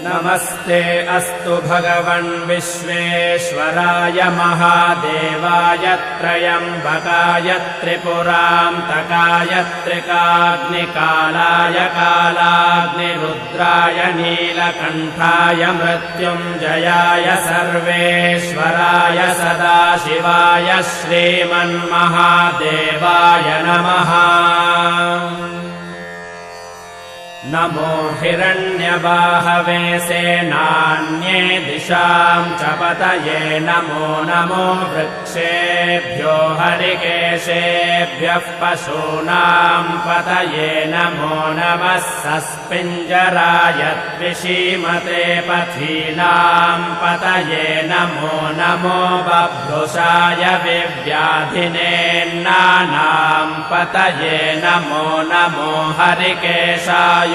नमस्ते अस्तु भगवन् विश्वेश्वराय महादेवाय त्र्यम्बकाय त्रिपुरान्तकाय त्रिकाग्निकालाय कालाग्निरुद्राय नीलकण्ठाय मृत्युञ्जयाय सर्वेश्वराय सदाशिवाय श्रीमन्महादेवाय नमः। नमो हिरण्यबाहवे सेनान्ये दिशां च पतये नमो नमो वृक्षेभ्यो हरिकेशेभ्यः पशूनां पतये नमो नमः सस्पिञ्जराय द्विषीमते पथीनां पतये नमो नमो बभ्रुषाय विव्याधिनेन्नानां पतये नमो नमो हरिकेशाय